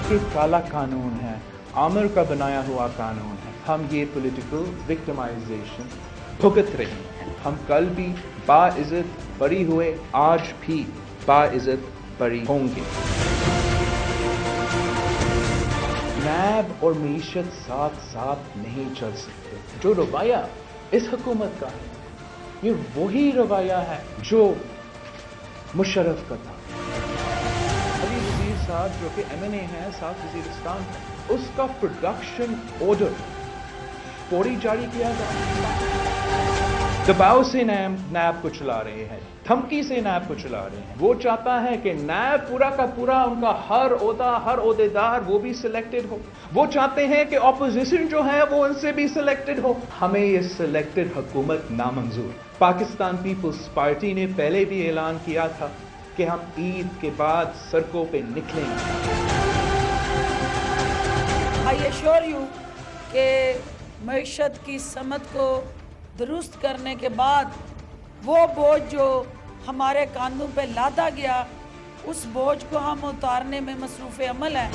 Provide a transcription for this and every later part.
ये काला कानून है, आमिर का बनाया हुआ कानून है। हम ये पॉलिटिकल विक्टिमाइजेशन भुगत रहे हैं। हम कल भी बाइज्जत बरी हुए, आज भी बाइज्जत बरी होंगे। नैब और मीशत साथ साथ नहीं चल सकते। जो रवैया इस हुकूमत का है, ये वही रवैया है जो मुशर्रफ का था। अली वजीर साहब जो कि MNA है साउथ वजीरिस्तान, उसका प्रोडक्शन ऑर्डर फौरी जारी किया गया। दबाव से नैब को चला रहे हैं, धमकी से नैब को चला रहे हैं। वो चाहता है कि नैब पूरा का पूरा उनका हर ओहदेदार वो भी सिलेक्टेड हो। वो चाहते हैं कि ऑपोजिशन जो है वो उनसे भी सिलेक्टेड हो। हमें ये सिलेक्टेड हुकूमत नामंजूर। पाकिस्तान पीपल्स पार्टी ने पहले भी ऐलान किया था कि हम ईद के बाद सड़कों पे निकलेंगे। आई एश्योर यू कि मईशत की समत को दुरुस्त करने के बाद वो बोझ जो हमारे कांधों पे लादा गया, उस बोझ को हम उतारने में मसरूफ़ अमल हैं।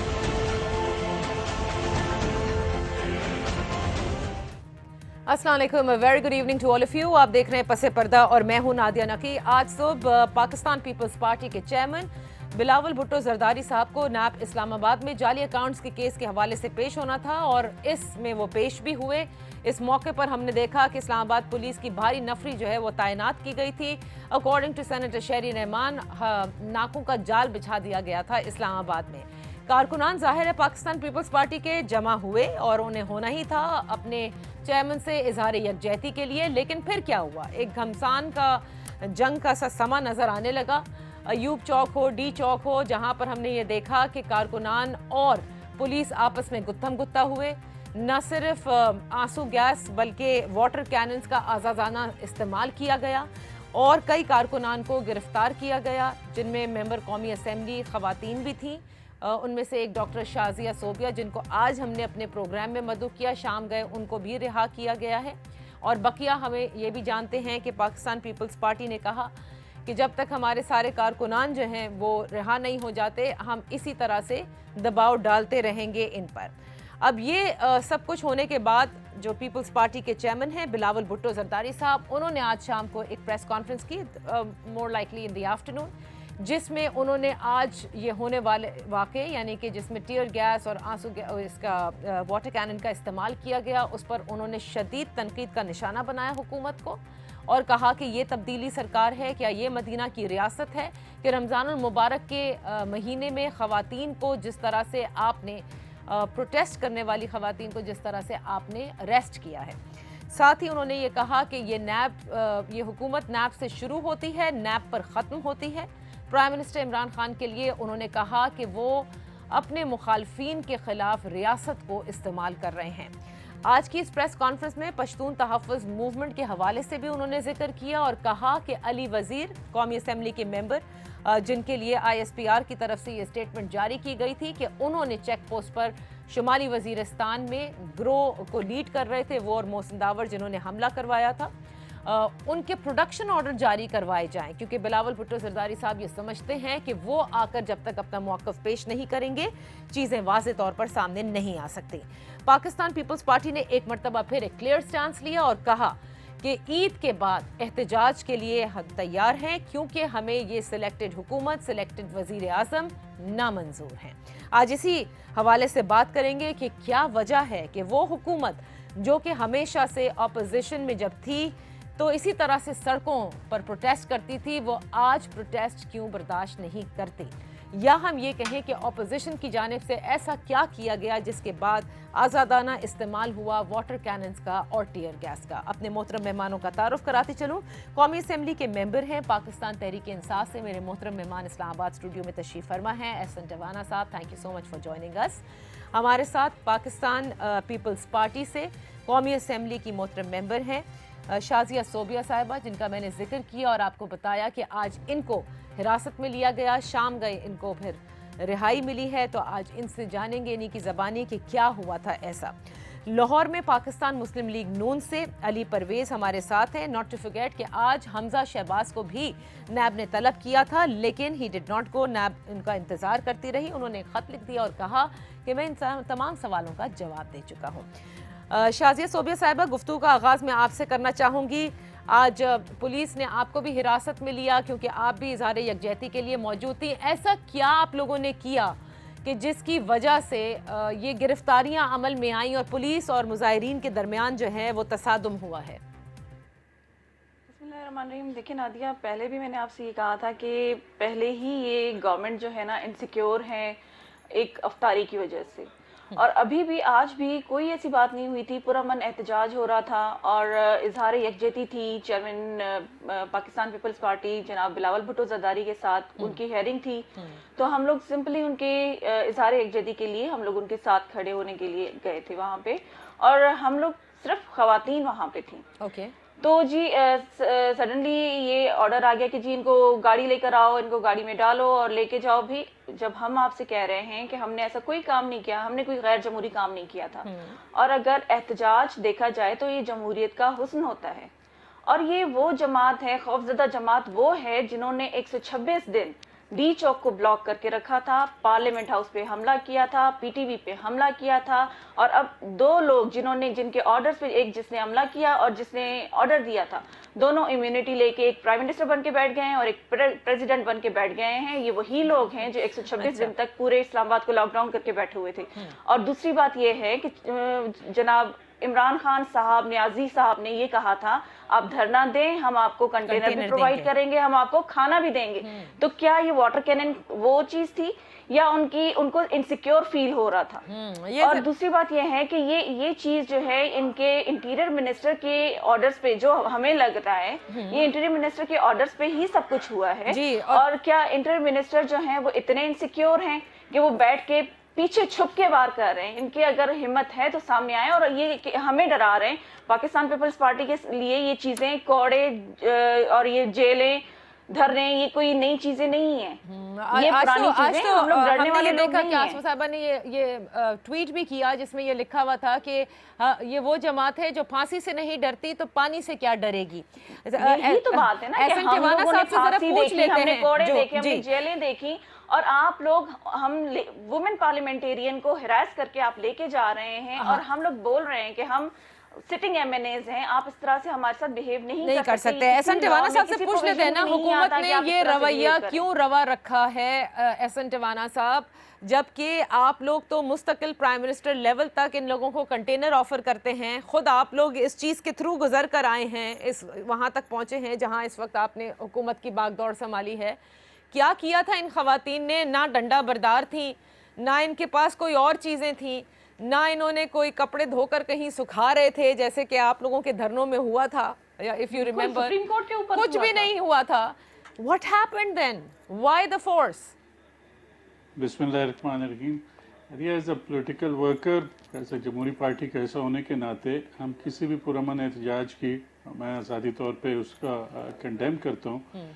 अस्सलाम वालेकुम, very good evening to all of you. आप देख रहे हैं पसे पर्दा और मैं हूं नादिया नकी। आज सुबह पाकिस्तान पीपल्स पार्टी के चेयरमैन बिलावल भुट्टो जरदारी साहब को नैब इस्लामाबाद में जाली अकाउंट्स के केस के हवाले से पेश होना था और इसमें वो पेश भी हुए। इस मौके पर हमने देखा कि इस्लामाबाद पुलिस की भारी नफरी जो है वो तैनात की गई थी। अकॉर्डिंग टू सेनेटर शहरी रहमान, नाकों का जाल बिछा दिया गया था इस्लामाबाद में। कारकुनान जाहिर है पाकिस्तान पीपल्स पार्टी के जमा हुए और उन्हें होना ही था अपने चेयरमैन से इजहार यकजहती के लिए। लेकिन फिर क्या हुआ, एक घमसान का जंग का सा समा नजर आने लगा। अयूब चौक हो, डी चौक हो, जहां पर हमने ये देखा कि कारकुनान और पुलिस आपस में गुत्थम गुत्ता हुए। न सिर्फ आंसू गैस बल्कि वाटर कैनन्स का आज़ादाना इस्तेमाल किया गया और कई कारकुनान को गिरफ्तार किया गया, जिनमें मेंबर कौमी असम्बली ख़वातीन भी थीं। उनमें से एक डॉक्टर शाजिया सोबिया, जिनको आज हमने अपने प्रोग्राम में मदऊ किया, शाम गए, उनको भी रिहा किया गया है। और बकिया हमें ये भी जानते हैं कि पाकिस्तान पीपल्स पार्टी ने कहा कि जब तक हमारे सारे कारकुनान जो हैं वो रिहा नहीं हो जाते, हम इसी तरह से दबाव डालते रहेंगे इन पर। अब ये सब कुछ होने के बाद जो पीपल्स पार्टी के चेयरमैन हैं बिलावल भुट्टो जरदारी साहब, उन्होंने आज शाम को एक प्रेस कॉन्फ्रेंस की, more likely in the afternoon, जिसमें उन्होंने आज ये होने वाले वाक़े यानी कि जिसमें टीयर गैस और आंसू इसका वाटर कैनन का इस्तेमाल किया गया, उस पर उन्होंने शदीद तनकीद का निशाना बनाया हुकूमत को और कहा कि ये तब्दीली सरकार है, क्या ये मदीना की रियासत है कि रमज़ानुल मुबारक के महीने में ख़वातीन को जिस तरह से आपने प्रोटेस्ट करने वाली ख़वातीन को जिस तरह से आपने अरेस्ट किया है। साथ ही उन्होंने ये कहा कि ये हुकूमत नैब से शुरू होती है, नैब पर ख़त्म होती है। प्राइम मिनिस्टर इमरान खान के लिए उन्होंने कहा कि वो अपने मुखालफीन के खिलाफ रियासत को इस्तेमाल कर रहे हैं। आज की इस प्रेस कॉन्फ्रेंस में पश्तून तहफ़्फ़ुज़ मूवमेंट के हवाले से भी उन्होंने जिक्र किया और कहा कि अली वज़ीर कौमी असम्बली के मेंबर, जिनके लिए ISPR की तरफ से ये स्टेटमेंट जारी की गई थी कि उन्होंने चेक पोस्ट पर शुमाली वज़ीरिस्तान में ग्रोह को लीड कर रहे थे, वो और मोहसिन दावर जिन्होंने हमला करवाया था, उनके प्रोडक्शन ऑर्डर जारी करवाए जाएं, क्योंकि बिलावल भुट्टो जरदारी साहब ये समझते हैं कि वो आकर जब तक अपना मौक़िफ़ पेश नहीं करेंगे, चीज़ें वाज़े तौर पर सामने नहीं आ सकती। पाकिस्तान पीपल्स पार्टी ने एक मरतबा फिर एक क्लियर स्टांस लिया और कहा कि ईद के बाद एहतजाज के लिए हम तैयार हैं, क्योंकि हमें ये सिलेक्टेड हुकूमत, सिलेक्टेड वज़ीर आज़म नामंजूर हैं। आज इसी हवाले से बात करेंगे कि क्या वजह है कि वो हुकूमत जो कि हमेशा से अपोजिशन में जब थी तो इसी तरह से सड़कों पर प्रोटेस्ट करती थी, वो आज प्रोटेस्ट क्यों बर्दाश्त नहीं करती, या हम ये कहें कि अपोजिशन की जानिब से ऐसा क्या किया गया जिसके बाद आज़ादाना इस्तेमाल हुआ वाटर कैनन्स का और टीयर गैस का। अपने मोहतरम मेहमानों का तारुफ कराती चलूँ। कौमी असम्बली के मेंबर हैं पाकिस्तान तहरीक इंसाफ से मेरे मोहतरम मेहमान इस्लामाबाद स्टूडियो में तशरीफ़ फरमा हैं एहसन टवाना साहब, thank you so much for joining us. हमारे साथ पाकिस्तान पीपल्स पार्टी से कौमी असम्बली की मोहतरम मेंबर हैं शाजिया सोबिया साहिबा, जिनका मैंने जिक्र किया और आपको बताया कि आज इनको हिरासत में लिया गया, शाम गए इनको फिर रिहाई मिली है, तो आज इनसे जानेंगे इन्हीं की ज़बानी कि क्या हुआ था ऐसा। लाहौर में पाकिस्तान मुस्लिम लीग नून से अली परवेज हमारे साथ हैं। नॉट टू फॉरगेट कि आज हमजा शहबाज को भी नैब ने तलब किया था, लेकिन ही डिड नॉट गो। नैब उनका इंतजार करती रही। उन्होंने एक खत लिख दिया और कहा कि मैं इन तमाम सवालों का जवाब दे चुका हूँ। शाजिया सोबिया साहिबा, गुफ्तगू का आगाज़ मैं आपसे करना चाहूँगी। आज पुलिस ने आपको भी हिरासत में लिया क्योंकि आप भी इज़हार यकजहती के लिए मौजूद थी। ऐसा क्या आप लोगों ने किया कि जिसकी वजह से ये गिरफ्तारियां अमल में आईं और पुलिस और मुजाहिरीन के दरमियान जो है वो तसादुम हुआ है? बिस्मिल्लाहिर्रहमानिर्रहीम। देखिए नादिया, पहले भी मैंने आपसे ये कहा था कि पहले ही ये गवर्नमेंट जो है ना इनसिक्योर है एक अफ्तारी की वजह से, और अभी भी आज भी कोई ऐसी बात नहीं हुई थी। पुरअमन एहतजाज हो रहा था और इजहार यकजहती थी। चेयरमैन पाकिस्तान पीपल्स पार्टी जनाब बिलावल भुट्टो जरदारी के साथ उनकी हेयरिंग थी, तो हम लोग सिंपली उनके इजहार यकजहती के लिए हम लोग उनके साथ खड़े होने के लिए गए थे वहाँ पे, और हम लोग सिर्फ खवातीन वहाँ पे थी। ओके। तो जी सडनली ये ऑर्डर आ गया कि जी इनको गाड़ी लेकर आओ, इनको गाड़ी में डालो और लेके जाओ। भी जब हम आपसे कह रहे हैं कि हमने ऐसा कोई काम नहीं किया, हमने कोई गैर जमहूरी काम नहीं किया था, और अगर एहतजाज देखा जाए तो ये जमहूरियत का हुस्न होता है। और ये वो जमात है, खौफजदा जमात वो है जिन्होंने 126 दिन डी चौक को ब्लॉक करके रखा था, पार्लियामेंट हाउस पे हमला किया था, पीटीवी पे हमला किया था, और अब दो लोग जिनके ऑर्डर्स पे, एक जिसने हमला किया और जिसने ऑर्डर दिया था, दोनों इम्यूनिटी लेके एक प्राइम मिनिस्टर बन के बैठ गए हैं और एक प्रेसिडेंट बन के बैठ गए हैं। ये वही लोग हैं जो 126 दिन तक पूरे इस्लामाबाद को लॉकडाउन करके बैठे हुए थे। और दूसरी बात ये है कि जनाब इमरान खान साहब ने, अजीज साहब ने ये कहा था आप धरना दें, हम आपको कंटेनर भी प्रोवाइड करेंगे, हम आपको खाना भी देंगे। तो क्या ये वाटर कैनन वो चीज थी या उनको इनसिक्योर फील हो रहा था? और दूसरी बात ये है कि ये चीज जो है इनके इंटीरियर मिनिस्टर के ऑर्डर्स पे, जो हमें लग रहा है ये इंटीरियर मिनिस्टर के ऑर्डर्स पे ही सब कुछ हुआ है। और क्या इंटीरियर मिनिस्टर जो है वो इतने इनसिक्योर हैं कि वो बैठ के पीछे छुप के वार कर रहे हैं? इनकी अगर हिम्मत है तो सामने आए, और ये हमें डरा रहे हैं। पाकिस्तान पीपल्स पार्टी के लिए ये चीजें, कोड़े और ये जेलें, धरने, ये कोई नई चीजें नहीं है, ये पुरानी चीजें। हम लोग डरने वाले लोग नहीं हैं। आसमा साहिबा ने ये ट्वीट भी किया जिसमें ये लिखा हुआ था कि ये वो जमात है जो फांसी से नहीं डरती तो पानी से क्या डरेगी। यही तो बात है ना कि हम लोगों ने फांसी देखी, हमने कोड़े देखे, हमने जेलें देखी, और आप लोग वुमेन पार्लियामेंटेरियन को हिरास करके आप लेके जा रहे हैं, और हम लोग बोल रहे हैं कि हम सिटिंग एमएनएज हैं, आप इस तरह से हमारे साथ बिहेव नहीं कर सकते। एहसन टिवाना साहब से पूछ लेते हैं ना, हुकूमत ने ये रवैया क्यों रवा रखा है एहसन टिवाना साहब, जबकि आप लोग तो मुस्तकिल प्राइम मिनिस्टर लेवल तक इन लोगों को कंटेनर ऑफर करते हैं, खुद आप लोग इस चीज़ के थ्रू गुजर कर आए हैं, इस वहाँ तक पहुँचे हैं जहाँ इस वक्त आपने हुकूमत की बागदौड़ संभाली है। क्या किया था इन खवातीन ने? ना डंडा बरदार थी, ना इनके पास कोई और चीज़ें थी, ना इन्होंने कोई कपड़े धोकर कहीं सुखा रहे थे जैसे कि आप लोगों के धरनों में हुआ था, या if you remember Supreme Court के ऊपर कुछ भी नहीं हुआ था। What happened then? Why the force? बिस्मिल्लाहिर्रहमानिर्रहीम। एज अ पॉलिटिकल वर्कर, ऐसा जमहूरी पार्टी का ऐसा होने के नाते हम किसी भी पुरअमन एहतजाज की मैं आज़ादी तौर पे उसका कंडेम करता हूँ।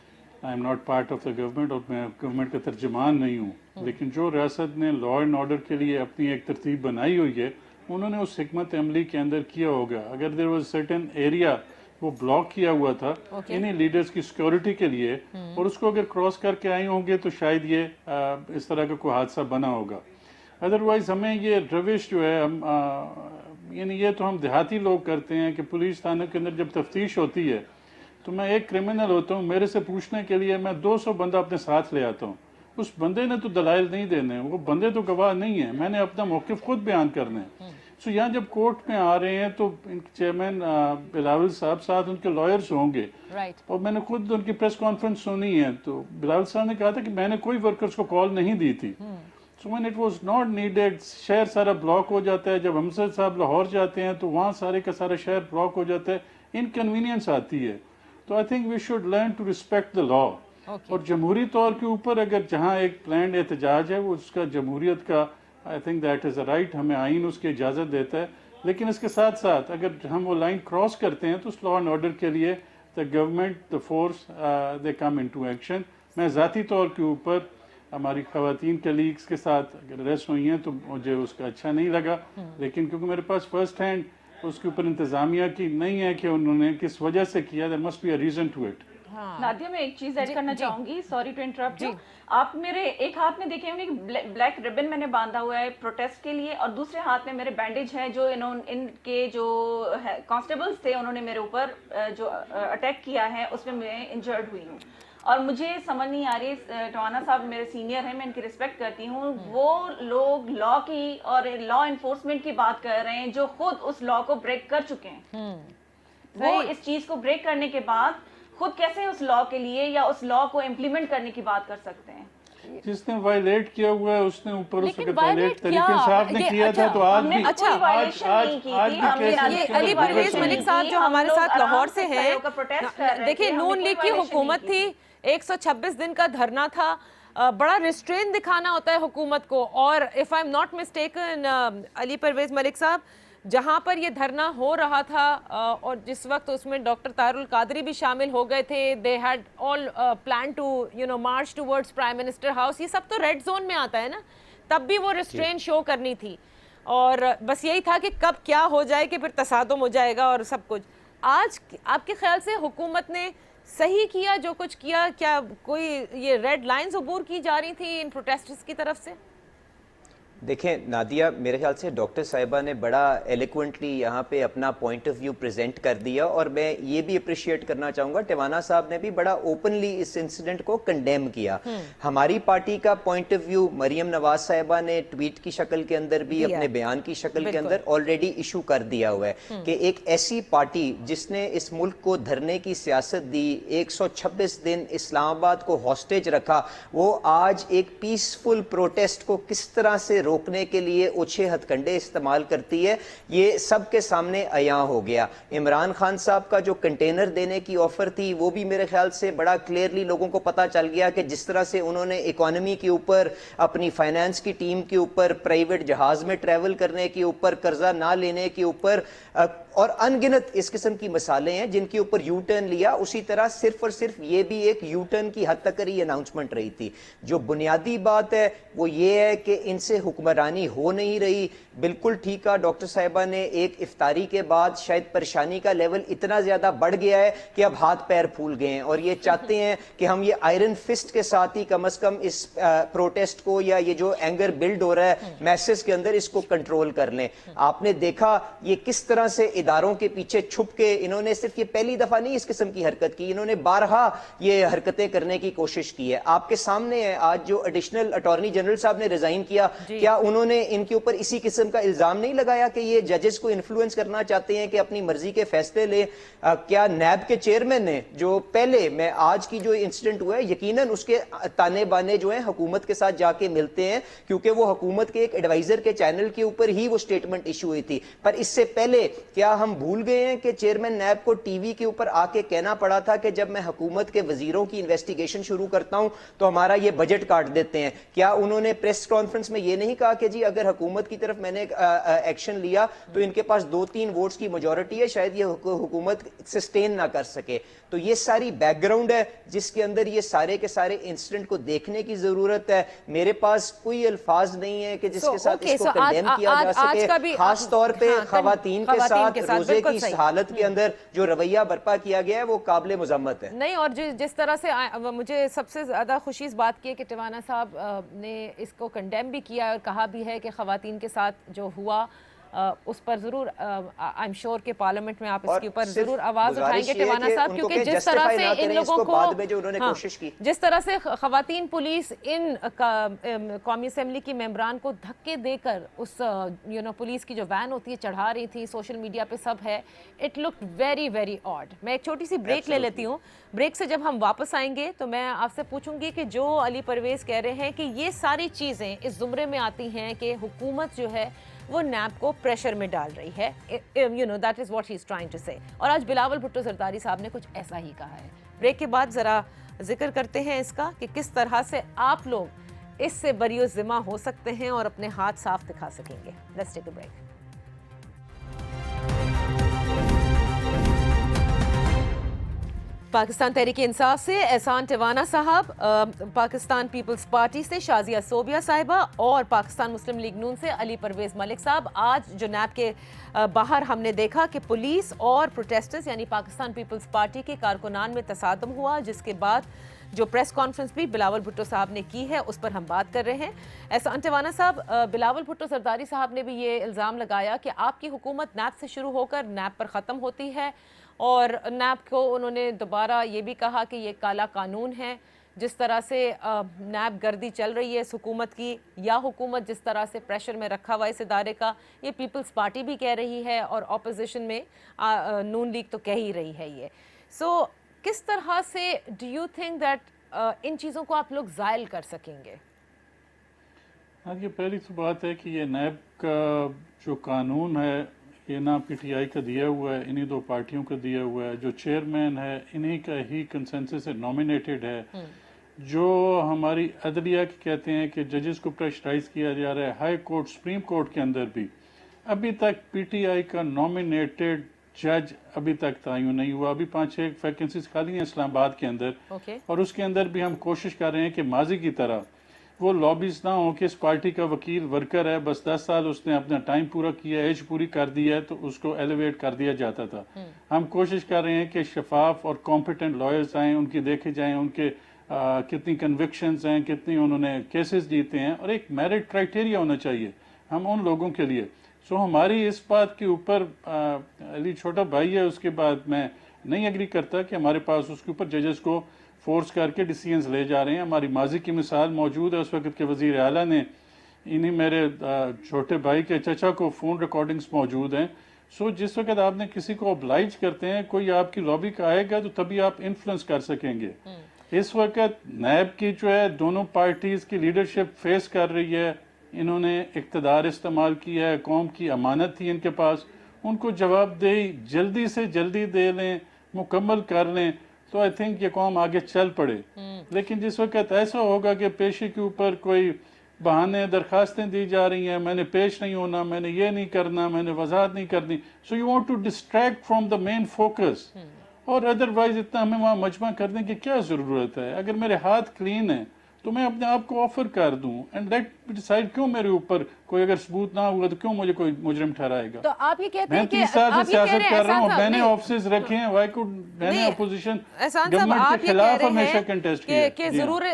I am not part of the government, और मैं गवर्नमेंट का तर्जमान नहीं हूँ, लेकिन जो रियासत ने लॉ एंड ऑर्डर के लिए अपनी एक तरतीब बनाई हुई है, उन्होंने उस हिकमत अमली के अंदर किया होगा। अगर देयर वाज सर्टेन एरिया वो ब्लॉक किया हुआ था इन्हीं लीडर्स की सिक्योरिटी के लिए, और उसको अगर क्रॉस करके आए होंगे तो शायद ये इस तरह का कोई हादसा बना होगा। अदरवाइज हमें ये रविश जो है, हम यानी ये तो हम देहाती लोग करते हैं कि पुलिस थाने के अंदर जब तफ्तीश होती है तो मैं एक क्रिमिनल होता हूँ, मेरे से पूछने के लिए मैं 200 बंदा अपने साथ ले आता हूँ। उस बंदे ने तो दलाइल नहीं देने, वो बंदे तो गवाह नहीं है, मैंने अपना मौक़िफ़ खुद बयान करना है। सो यहाँ जब कोर्ट में आ रहे हैं तो चेयरमैन बिलावल साहब साथ उनके लॉयर्स होंगे, और मैंने खुद उनकी प्रेस कॉन्फ्रेंस सुनी है, तो बिलावल साहब ने कहा था कि मैंने कोई वर्कर्स को कॉल नहीं दी थी। So when it was not needed, शहर सारा ब्लॉक हो जाता है। जब हमसद साहब लाहौर जाते हैं तो वहाँ सारे का सारा शहर ब्लॉक हो जाता है, इनकन्वीनियंस आती है। तो I think we should learn to respect the law. और जमहूरी तौर के ऊपर अगर जहाँ एक प्लान्ड एहतजाज है वो उसका जमहूरियत का, I think that is a right, हमें आइन उसकी इजाज़त देता है। लेकिन इसके साथ साथ अगर हम वो लाइन क्रॉस करते हैं तो उस लॉ एंड ऑर्डर के लिए the government, the force, they come into action. मैं ज़ाती तौर के ऊपर ہماری خواتین کلیگس کے ساتھ اگر اریسٹ ہوئی ہیں تو مجھے اس کا اچھا نہیں لگا، لیکن کیونکہ میرے پاس فرسٹ ہینڈ اس کے اوپر انتظامیہ کی نہیں ہے کہ انہوں نے کس وجہ سے کیا، there must be a reason to it. Nadia میں ایک چیز ایڈ کرنا چاہوں گی، سوری ٹو انٹرپٹ یو. آپ میرے ایک ہاتھ میں دیکھیں ہوں گے کہ بلیک ربن میں نے باندھا ہوا ہے پروٹیسٹ کے لیے، اور دوسرے ہاتھ میں میرے بینڈیج ہے جو ان کے جو کانسٹیبلز تھے انہوں نے میرے اوپر جو اٹیک کیا ہے اس میں میں انجرڈ ہوئی ہوں. اور مجھے سمجھ نہیں آ رہی، ٹوانا صاحب میرے سینئر ہیں، میں ان کی ریسپیکٹ کرتی ہوں، وہ لوگ لا کی اور لا انفورسمنٹ کی بات کر رہے ہیں جو خود اس لا کو بریک کر چکے ہیں. وہ اس چیز کو بریک کرنے کے بعد خود کیسے اس لا کے لیے یا اس لا کو امپلیمنٹ کرنے کی بات کر سکتے ہیں؟ جس نے وائلیٹ کیا ہوا ہے اس نے اوپر اس وقت وائلیٹ طریقے انصاف نے کیا تھا تو آج بھی یہ علی پرویز ملک صاحب جو ہمارے ساتھ لاہور سے ہیں، دیکھیں نون لیگ کی حکومت تھی، 126 دن کا دھرنا تھا، بڑا ریسٹرین دکھانا ہوتا ہے حکومت کو. اور if I'm not mistaken علی پرویز ملک صاحب، جہاں پر یہ دھرنا ہو رہا تھا اور جس وقت اس میں ڈاکٹر طاہر القادری بھی شامل ہو گئے تھے، they had all planned to march towards Prime Minister House، یہ سب تو ریڈ زون میں آتا ہے نا، تب بھی وہ ریسٹرین شو کرنی تھی اور بس یہی تھا کہ کب کیا ہو جائے کہ پھر تصادم ہو جائے گا اور سب کچھ. آج آپ کے خیال سے حکومت نے صحیح کیا جو کچھ کیا؟ کیا کوئی یہ ریڈ لائنز عبور کی جا رہی تھی ان پروٹیسٹرز کی طرف سے؟ دیکھیں نادیہ، میرے خیال سے ڈاکٹر صاحبہ نے بڑا ایلیکوینٹلی یہاں پہ اپنا پوائنٹ آف ویو پریزنٹ کر دیا، اور میں یہ بھی اپریشیٹ کرنا چاہوں گا ٹوانا صاحب نے بھی بڑا اوپنلی اس انسیڈنٹ کو کنڈیم کیا. ہماری پارٹی کا point of view Maryam Nawaz صاحبہ نے ٹویٹ کی شکل کے اندر بھی اپنے بیان کی شکل کے اندر آلریڈی ایشو کر دیا ہوا ہے کہ ایک ایسی پارٹی جس نے اس ملک کو دھرنے کی سیاست دی، 126 دن اسلام آباد کو ہاسٹیج رکھا، وہ آج ایک پیسفل پروٹیسٹ کو کس طرح سے روکنے کے لیے اوچھے ہتھ کنڈے استعمال کرتی ہے، یہ سب کے سامنے عیاں ہو گیا. عمران خان صاحب کا جو کنٹینر دینے کی آفر تھی وہ بھی میرے خیال سے بڑا کلیئرلی لوگوں کو پتا چل گیا کہ جس طرح سے انہوں نے اکانومی کے اوپر، اپنی فائنانس کی ٹیم کے اوپر، پرائیویٹ جہاز میں ٹریول کرنے کے اوپر، قرضہ نہ لینے کے اوپر، اور ان گنت اس قسم کی مثالیں ہیں جن کے اوپر یو ٹرن لیا، اسی طرح صرف اور صرف یہ بھی ایک یو ٹرن کی حد تک ہی اناؤنسمنٹ رہی تھی. جو بنیادی بات ہے وہ یہ ہے کہ ان سے حکمرانی ہو نہیں رہی. بالکل ٹھیک ہے، ڈاکٹر صاحبہ نے ایک افطاری کے بعد شاید پریشانی کا لیول اتنا زیادہ بڑھ گیا ہے کہ اب ہاتھ پیر پھول گئے ہیں اور یہ چاہتے ہیں کہ ہم یہ آئرن فسٹ کے ساتھ ہی کم از کم اس پروٹیسٹ کو یا یہ جو اینگر بلڈ ہو رہا ہے میسز کے اندر اس کو کنٹرول کر لیں. آپ نے دیکھا یہ کس طرح سے اداروں کے پیچھے چھپ کے انہوں نے صرف یہ پہلی دفعہ نہیں اس قسم کی حرکت کی، انہوں نے بارہا یہ حرکتیں کرنے کی کوشش کی ہے. آپ کے سامنے ہے آج جو ایڈیشنل اٹارنی جنرل صاحب نے ریزائن کیا، کیا انہوں نے ان کے اوپر اسی قسم کا الزام نہیں لگایا کہ یہ ججز کو انفلوئنس کرنا چاہتے ہیں کہ اپنی مرضی کے فیصلے لیں؟ کیا نیب کے چیئرمین نے جو پہلے میں آج کی جو انسیڈنٹ ہوا ہے یقیناً اس کے تانے بانے جو ہیں حکومت کے ساتھ جا کے ملتے ہیں، کیونکہ وہ حکومت کے ایک ایڈوائزر کے چینل کے اوپر ہی وہ سٹیٹمنٹ ایشو ہوئی تھی. پر اس سے پہلے کیا ہم بھول گئے ہیں کہ چیئرمین نیب کو ٹی وی کے اوپر آ کے کہنا پڑا تھا کہ جب میں حکومت کے وزیروں کی انویسٹیگیشن شروع کرتا ہوں تو ہمارا یہ بجٹ کاٹ دیتے ہیں؟ کیا انہوں نے پریس کانفرنس میں یہ نہیں کہا کہ جی اگر حکومت کی طرف میں نے ایکشن لیا تو ان کے پاس 2-3 ووٹس کی میجورٹی ہے، شاید یہ حکومت سسٹین نہ کر سکے؟ تو یہ ساری بیک گراؤنڈ ہے جس کے اندر یہ سارے کے سارے انسیڈنٹ کو دیکھنے کی ضرورت ہے. میرے پاس کوئی الفاظ نہیں ہے کہ جس کے ساتھ اس کو کنڈیم کیا جا سکے، خاص طور پہ خواتین کے ساتھ روزے کی اس حالت کے اندر جو رویہ برپا کیا گیا ہے وہ قابل مذمت ہے. نہیں، اور جس طرح سے مجھے سب سے زیادہ خوشی اس بات کی ہے کہ ٹوانا صاحب نے اس کو کنڈیم بھی کیا اور کہا بھی ہے کہ خواتین کے ساتھ جو ہوا اس پر ضرور آئی ایم شیور کہ پارلیمنٹ میں آپ اس کے اوپر ضرور آواز اٹھائیں گے ٹوانا صاحب، کیونکہ جس طرح سے ان لوگوں کو جس طرح سے خواتین پولیس ان قومی اسمبلی کی ممبران کو دھکے دے کر اس پولیس کی جو وین ہوتی ہے چڑھا رہی تھی، سوشل میڈیا پہ سب ہے، it looked very very odd. میں ایک چھوٹی سی بریک لے لیتی ہوں. بریک سے جب ہم واپس آئیں گے تو میں آپ سے پوچھوں گی کہ جو علی پرویز کہہ رہے ہیں کہ یہ ساری چیزیں اس زمرے میں آتی ہیں کہ حکومت جو ہے وہ نیب کو پریشر میں ڈال رہی ہے، that is what he is trying to say. اور آج بلاول بھٹو زرداری صاحب نے کچھ ایسا ہی کہا ہے. بریک کے بعد ذرا ذکر کرتے ہیں اس کا کہ کس طرح سے آپ لوگ اس سے بری و ذمہ ہو سکتے ہیں اور اپنے ہاتھ صاف دکھا سکیں گے. Let's take a break. Pakistan Tehreek Insaf से एहसान टिवाना साहब, पाकिस्तान पीपल्स पार्टी से शाजिया सोबिया साहिबा और पाकिस्तान मुस्लिम लीग नून से अली परवेज मलिक साहब। आज जो नैब के बाहर हमने देखा कि पुलिस और प्रोटेस्टर्स यानी पाकिस्तान पीपल्स पार्टी के कारकुनान में तसादम हुआ, जिसके बाद जो प्रेस कॉन्फ्रेंस भी बिलावल भुट्टो साहब ने की है उस पर हम बात कर रहे हैं। एहसान टिवाना साहब, बिलावल भुट्टो जरदारी साहब ने भी ये इल्ज़ाम लगाया कि आपकी हुकूमत नैब से शुरू होकर नैब पर ख़त्म होती है, और नैब को उन्होंने दोबारा ये भी कहा कि ये काला कानून है। जिस तरह से नैब गर्दी चल रही है इस हुकूमत की, या हुकूमत जिस तरह से प्रेशर में रखा हुआ इस इदारे का, ये पीपल्स पार्टी भी कह रही है और अपोजिशन में नून लीग तो कह ही रही है ये। सो किस तरह से do you think that in चीज़ों को आप लोग ज़ायल कर सकेंगे? हाँ, ये पहली तो बात है कि ये नैब का जो कानून है ये ना पीटीआई का दिया हुआ है, इन्हीं दो पार्टियों का दिया हुआ है। जो चेयरमैन है इन्हीं का ही कंसेंसस से नॉमिनेटेड है। जो हमारी अदलिया की कहते हैं कि जजेस को प्रेशराइज किया जा रहा है, हाई कोर्ट सुप्रीम कोर्ट के अंदर भी अभी तक पीटीआई का नॉमिनेटेड जज अभी तक तयन नहीं हुआ। अभी 5-6 वैकेंसीज खाली हैं इस्लामाबाद के अंदर, और उसके अंदर भी हम कोशिश कर रहे हैं कि माजी की तरह वो लॉबीज ना हो कि इस पार्टी का वकील वर्कर है, बस 10 साल उसने अपना टाइम पूरा किया, एज पूरी कर दी है तो उसको एलिवेट कर दिया जाता था। हम कोशिश कर रहे हैं कि शफाफ और कॉम्पिटेंट लॉयर्स आएँ, उनकी देखे जाएँ उनके कितनी कन्विक्शंस हैं, कितनी उन्होंने केसेस जीते हैं, और एक मेरिट क्राइटेरिया होना चाहिए हम उन लोगों के लिए। सो हमारी इस बात के ऊपर अली छोटा भाई है, उसके बाद मैं नहीं एग्री करता कि हमारे पास उसके ऊपर जजेस को फोर्स करके डिसीजंस ले जा रहे हैं। हमारी माजी की मिसाल मौजूद है, उस वक्त के वज़ीर आला ने इन्हीं मेरे छोटे भाई के चचा को फ़ोन रिकॉर्डिंग्स मौजूद हैं। सो जिस वक्त आपने किसी को ऑब्लाइज करते हैं, कोई आपकी लॉबी का आएगा तो तभी आप इन्फ्लुएंस कर सकेंगे। इस वक्त नैब की जो है दोनों पार्टीज़ की लीडरशिप फेस कर रही है, इन्होंने इक़्तिदार इस्तेमाल किया है, कौम की अमानत थी इनके पास, उनको जवाबदेही जल्दी से जल्दी दे लें, मुकम्मल कर लें तो आई थिंक ये कौम आगे चल पड़े। लेकिन जिस वक्त ऐसा होगा कि पेशी के ऊपर कोई बहाने दरखास्तें दी जा रही हैं, मैंने पेश नहीं होना, मैंने ये नहीं करना, मैंने वजाहत नहीं करनी, so you want to distract from the main focus, और अदरवाइज इतना हमें वहाँ मजमा करने की क्या ज़रूरत है? अगर मेरे हाथ क्लीन है तो मैं अपने आप को ऑफर कर दूं एंड लेट डिसाइड। क्यों मेरे ऊपर कोई अगर सबूत ना हुआ तो क्यों मुझे कोई मुजरिम ठहराएगा? तो आप ये कहते हैं कि 30 साल से सियासत कर रहा हूँ, मैंने नहीं, ऑफिस रखे हैं, व्हाई कुड मैंने अपोजिशन एहसान साहब, गवर्नमेंट आप के ये खिलाफ कह रहे हमेशा हैं कंटेस्ट किया कि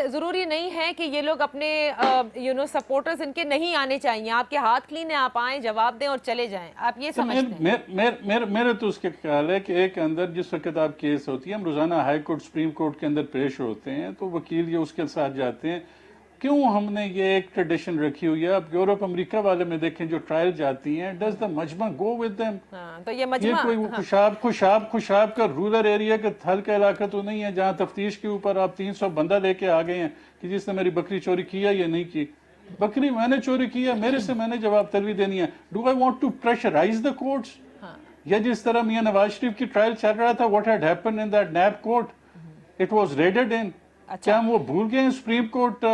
जरूरी नहीं है कि ये लोग अपने सपोर्टर्स इनके नहीं आने चाहिए, आपके हाथ क्लीन है, आप आए जवाब दें और चले जाएं, आप ये समझते हैं? मेरे तो उसके ख्याल है कि एक अंदर जिस वक्त आप केस होती है, हम रोजाना हाई कोर्ट सुप्रीम कोर्ट के अंदर पेश होते हैं तो वकील ये उसके साथ जाते हैं। क्यों हमने ये एक ट्रेडिशन रखी हुई है? अब यूरोप अमेरिका वाले में देखें जो ट्रायल जाती हैं, डज द मजमा गो विद देम? तो ये मजमा कोई खुशाब का रूरल एरिया का थल का इलाका तो नहीं है जहाँ तफ्तीश के ऊपर आप 300 बंदा लेके आ गए हैं कि जिसने मेरी बकरी चोरी किया या नहीं की। बकरी मैंने चोरी की है, मेरे से मैंने जवाब तलबी देनी है। Do I want to pressurise the courts? या जिस तरह मियां नवाज शरीफ की ट्रायल चल रहा था, what had happened in that NAB court, it was raided in. क्या हम वो भूल गए सुप्रीम कोर्ट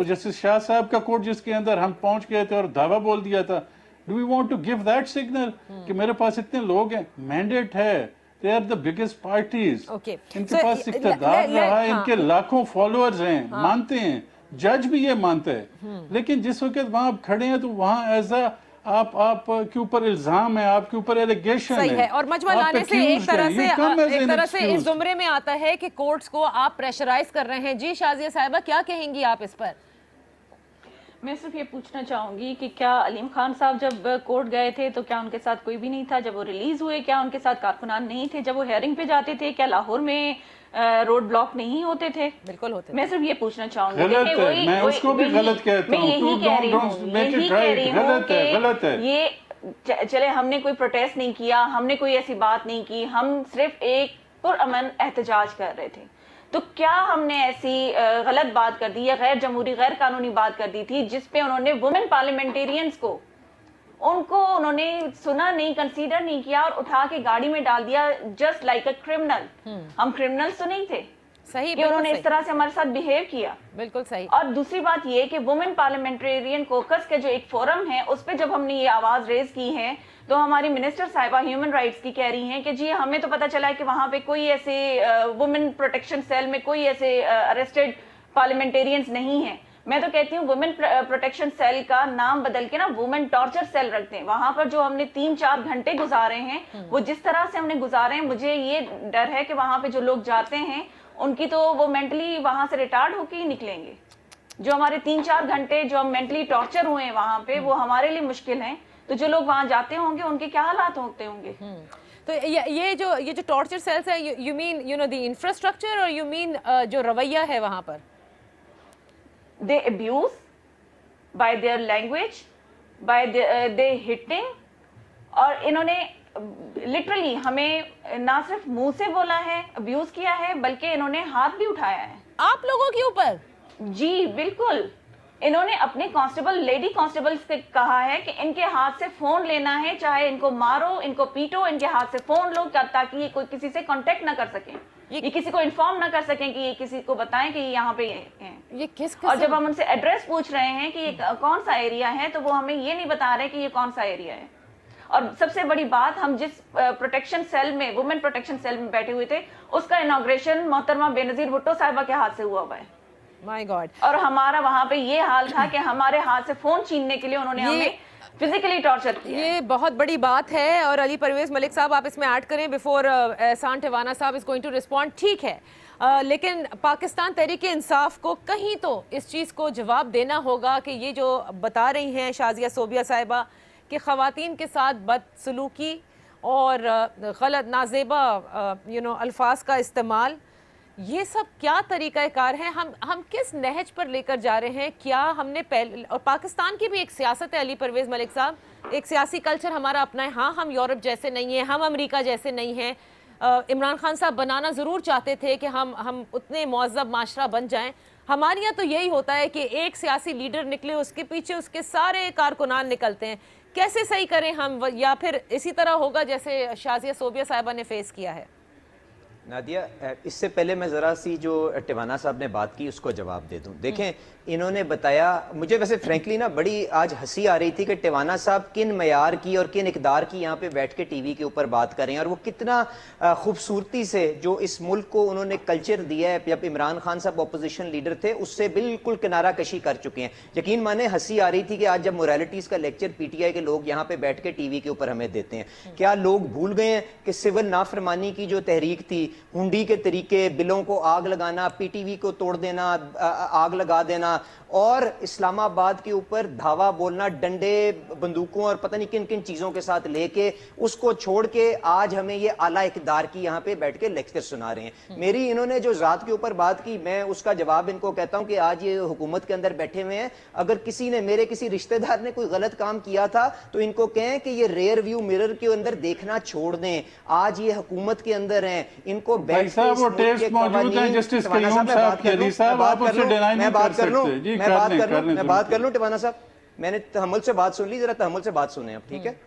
जस्टिस शाह साहब का कोर्ट जिसके अंदर हम पहुंच गए थे और दावा बोल दिया था? Do we want to give that signal कि मेरे पास इतने लोग हैं, मैंडेट है, they are the biggest parties, इनके पास इख्तियार रहा है, इनके लाखों फॉलोअर्स हैं, मानते हैं, जज भी ये मानता है। लेकिन जिस वक्त वहां खड़े हैं तो वहां ऐसा आप के ऊपर इल्जाम है, आपके ऊपर एलिगेशन है, और मजमा लाने से एक तरह से इस जुमरे में आता है कि कोर्ट्स को आप प्रेशराइज कर रहे हैं। जी शाजिया साहिबा, क्या कहेंगी आप इस पर? मैं सिर्फ ये पूछना चाहूंगी कि क्या अलीम खान साहब जब कोर्ट गए थे तो क्या उनके साथ कोई भी नहीं था? जब वो रिलीज हुए क्या उनके साथ कारकुनान नहीं थे? जब वो हेयरिंग पे जाते थे क्या लाहौर में रोड ब्लॉक नहीं होते थे? बिल्कुल होते। मैं सिर्फ ये पूछना चाहूंगी, मैं उसको भी गलत कहता हूं, यही कह रही हूँ कि ये चले हमने कोई प्रोटेस्ट नहीं किया, हमने कोई ऐसी बात नहीं की, हम सिर्फ एक पुरअमन एहतजाज कर रहे थे, तो क्या हमने ऐसी गलत बात कर दी या गैर जमहूरी गैर कानूनी बात कर दी थी जिसपे उन्होंने वुमेन पार्लियामेंटेरियंस को उन्होंने सुना नहीं, कंसीडर नहीं किया और उठा के गाड़ी में डाल दिया, जस्ट लाइक अ क्रिमिनल? हम क्रिमिनल्स तो नहीं थे। सही, कि उन्होंने बिल्कुल इस तरह से हमारे साथ बिहेव किया। बिल्कुल सही। और दूसरी बात ये कि वुमेन पार्लियामेंटेरियन कोकस के जो एक फोरम है उस पे जब हमने ये आवाज रेज की है तो हमारी मिनिस्टर साहिबा ह्यूमन राइट्स की कह रही हैं कि जी हमें तो पता चला है कि वहां पे कोई ऐसे वुमेन प्रोटेक्शन सेल में कोई ऐसे अरेस्टेड पार्लियामेंटेरियंस नहीं है। मैं तो कहती हूँ वुमेन प्रोटेक्शन सेल का नाम बदल के ना वुमेन टॉर्चर सेल रखते हैं। वहां पर जो हमने 3-4 घंटे गुजारे हैं वो जिस तरह से हमने गुजारे हैं, मुझे ये डर है कि वहां पे जो लोग जाते हैं उनकी तो वो मेंटली वहां से रिटार्ड होके ही निकलेंगे। जो हमारे 3-4 घंटे जो हम मेंटली टॉर्चर हुए हैं वहां पे वो हमारे लिए मुश्किल है, तो जो लोग वहां जाते होंगे उनके क्या हालात होते होंगे। तो ये जो टॉर्चर सेल्स है, यू मीन द इंफ्रास्ट्रक्चर और यू मीन जो रवैया है वहां पर? They abuse by their language, by they hitting, और इन्होंने लिटरली हमें ना सिर्फ मुंह से बोला है, अब्यूज किया है, बल्कि इन्होंने हाथ भी उठाया है आप लोगों के ऊपर। जी बिल्कुल। इन्होंने अपने कांस्टेबल, लेडी कांस्टेबल से कहा है कि इनके हाथ से फोन लेना है, चाहे इनको मारो, इनको पीटो, इनके हाथ से फोन लो ताकि ये कोई किसी से कांटेक्ट ना कर सकें, ये किसी को इन्फॉर्म ना कर सकें कि ये किसी को बताएं कि ये यहाँ पे हैं। ये किस और जब हम उनसे एड्रेस पूछ रहे हैं कि ये कौन सा एरिया है तो वो हमें ये नहीं बता रहे कि ये कौन सा एरिया है। और सबसे बड़ी बात, हम जिस प्रोटेक्शन सेल में, वुमेन प्रोटेक्शन सेल में बैठे हुए थे, उसका इनॉग्रेशन मोहतरमा बेनजीर भुट्टो साहिबा के हाथ से हुआ हुआ है। My God. और हमारा वहां पे ये हाल था कि हमारे हाथ से फोन छीनने के लिए उन्होंने हमें फिजिकली टॉर्चर किया। ये बहुत बड़ी बात है। और अली परवेज मलिक साहब आप इसमें ऐड करें बिफोर एहसान टिवाना साहब इज गोइंग टू रिस्पॉन्ड। ठीक है, लेकिन पाकिस्तान तहरीक इंसाफ को कहीं तो इस चीज़ को जवाब देना होगा कि ये जो बता रही हैं शाजिया सोबिया साहिबा कि ख़वातीन के साथ बदसलूकी और गलत नाजेबा अल्फाज का इस्तेमाल, ये सब क्या तरीक़ाकार है? हम किस नहज पर लेकर जा रहे हैं? क्या हमने पहले, और पाकिस्तान की भी एक सियासत है अली परवेज़ मलिक साहब, एक सियासी कल्चर हमारा अपना है। हाँ, हम यूरोप जैसे नहीं हैं, हम अमेरिका जैसे नहीं हैं। इमरान खान साहब बनाना ज़रूर चाहते थे कि हम उतने मुअज़्ज़ब माशरा बन जाएं। हमारे यहाँ तो यही होता है कि एक सियासी लीडर निकले, उसके पीछे उसके सारे कारकुनान निकलते हैं। कैसे सही करें हम, या फिर इसी तरह होगा जैसे शाजिया सोबिया साहिबा ने फेस किया है? नादिया, इससे पहले मैं ज़रा सी जो टिवाना साहब ने बात की उसको जवाब दे दूं। देखें, इन्होंने बताया, मुझे वैसे फ्रैंकली ना बड़ी आज हंसी आ रही थी कि टिवाना साहब किन मयार की और किन इकदार की यहाँ पे बैठ के टीवी के ऊपर बात करें, और वो कितना खूबसूरती से जो इस मुल्क को उन्होंने कल्चर दिया है। जब इमरान खान साहब अपोजिशन लीडर थे उससे बिल्कुल किनारा कशी कर चुके हैं। यकीन माने हंसी आ रही थी कि आज जब मोरालिटीज़ का लेक्चर PTI के लोग यहाँ पे बैठ के टीवी के ऊपर हमें देते हैं। क्या लोग भूल गए हैं कि सिविल नाफरमानी की जो तहरीक थी, हुंडी के तरीके, बिलों को आग लगाना, PTV को तोड़ देना, आग लगा देना, और इस्लामाबाद के ऊपर धावा बोलना, डंडे, बंदूकों और पता नहीं किन किन चीजों के साथ लेके, उसको छोड़ के आज हमें ये आला इक़दार की यहाँ पे बैठ के लेक्चर सुना रहे हैं। मेरी इन्होंने जो जात के ऊपर बात की, मैं उसका जवाब इनको कहता हूँ कि आज ये हुकूमत के अंदर बैठे हुए हैं, अगर किसी ने, मेरे किसी रिश्तेदार ने कोई गलत काम किया था तो इनको कहें कि ये रेयर व्यू मिरर के अंदर देखना छोड़ दें। आज ये हुकूमत के अंदर हैं, इनको भाई साहब वो टेस्ट मौजूद है जस्टिस कयूम साहब के। अली साहब आप उससे डिनाई नहीं कर सकते जी। मैं बात कर लूं टिवाना साहब, मैंने तहम्मुल से बात सुन ली, जरा तहम्मुल से बात सुने आप, ठीक है?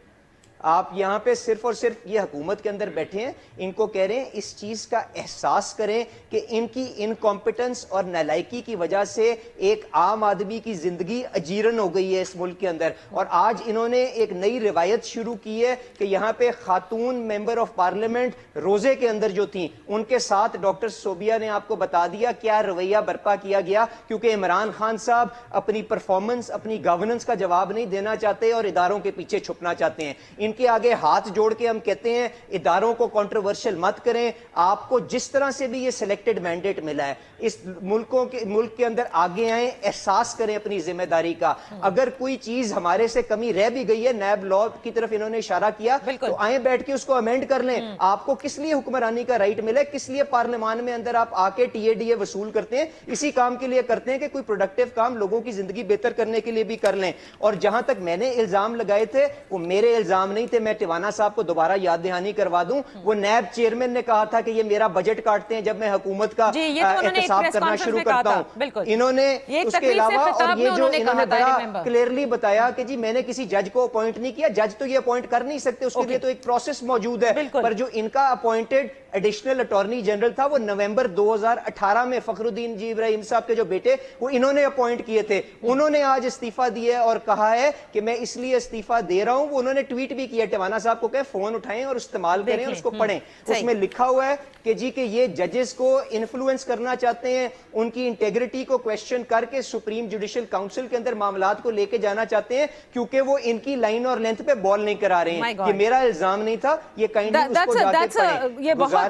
आप यहाँ पे सिर्फ और सिर्फ ये हुकूमत के अंदर बैठे हैं, इनको कह रहे हैं इस चीज का एहसास करें कि इनकी इनकॉम्पिटेंस और नालायकी की वजह से एक आम आदमी की जिंदगी अजीरन हो गई है इस मुल्क के अंदर। और आज इन्होंने एक नई रिवायत शुरू की है कि यहाँ पे खातून मेंबर ऑफ पार्लियामेंट रोजे के अंदर जो थी, उनके साथ डॉक्टर सोबिया ने आपको बता दिया क्या रवैया बर्पा किया गया, क्योंकि इमरान खान साहब अपनी परफॉर्मेंस, अपनी गवर्नेंस का जवाब नहीं देना चाहते और इदारों के पीछे छुपना चाहते हैं। इनके आगे हाथ जोड़ के हम कहते हैं इदारों को कंट्रोवर्शियल मत करें। आपको जिस तरह से भी ये सिलेक्टेड मैंडेट मिला है, इस मुल्क के अंदर आगे आए, एहसास करें अपनी जिम्मेदारी का। अगर कोई चीज हमारे से कमी रह भी गई है, नैब लॉ की तरफ इन्होंने इशारा किया, तो आए बैठ के उसको अमेंड कर लें। आपको किस लिए हुक्मरानी का राइट मिला है, किस लिए पार्लियामान में अंदर आप आके TADA वसूल करते हैं? इसी काम के लिए करते हैं कि कोई प्रोडक्टिव काम लोगों की जिंदगी बेहतर करने के लिए भी कर लें। और जहां तक मैंने इल्जाम लगाए थे वो मेरे इल्जाम नहीं थे, मैं टिवाना साहब को दोबारा याद दहानी करवा दूं। वो नैब चेयरमैन ने कहा था कि ये मेरा बजट काटते हैं जब मैं हुकूमत का एहतसाब करना शुरू करता हूं। इन्होंने उसके अलावा, और ये जो इन्होंने बड़ा क्लियरली बताया कि जी मैंने किसी जज को अपॉइंट नहीं किया, जज तो ये अपॉइंट कर नहीं सकते, उसके लिए तो एक प्रोसेस मौजूद है। पर जो इनका अपॉइंटेड एडिशनल अटॉर्नी जनरल था वो नवंबर 2018 में फखरुद्दीन जी इब्राहिम साहब के जो बेटे वो इन्होंने अपॉइंट किए थे, उन्होंने आज इस्तीफा दिया और कहा है कि मैं इसलिए इस्तीफा दे रहा हूं। वो उन्होंने ट्वीट भी किया, टिवाना साहब को कहे फोन उठाएं और इस्तेमाल करें और उसको पढ़ें। उसमें लिखा हुआ है कि जी कि ये जजेस को इन्फ्लुएंस करना चाहते हैं, उनकी इंटेग्रिटी को क्वेश्चन करके सुप्रीम जुडिशियल काउंसिल के अंदर मामलात को लेके जाना चाहते हैं, क्योंकि वो इनकी लाइन और लेंथ पे बॉल नहीं करा रहे हैं। ये मेरा इल्जाम नहीं था, ये काइंडली उसको जाके पढ़ें।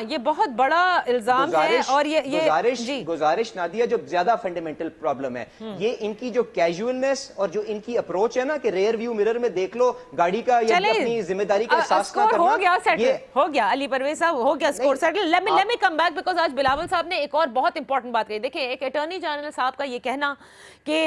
ये बहुत बड़ा इल्जाम है और ये गुजारिश नादिया, जो ज्यादा फंडामेंटल प्रॉब्लम है ये इनकी जो कैजुअलनेस और जो इनकी अप्रोच है ना कि रेयर व्यू मिरर में देख लो गाड़ी का, या अपनी जिम्मेदारी का एहसास ना करना। हो गया सेटल, हो गया अली परवेज साहब, हो गया score settle. Let me come back because आज बिलावल साहब ने एक और बहुत इंपॉर्टेंट बात कही। देखिए, एक अटॉर्नी जनरल साहब का ये कहना कि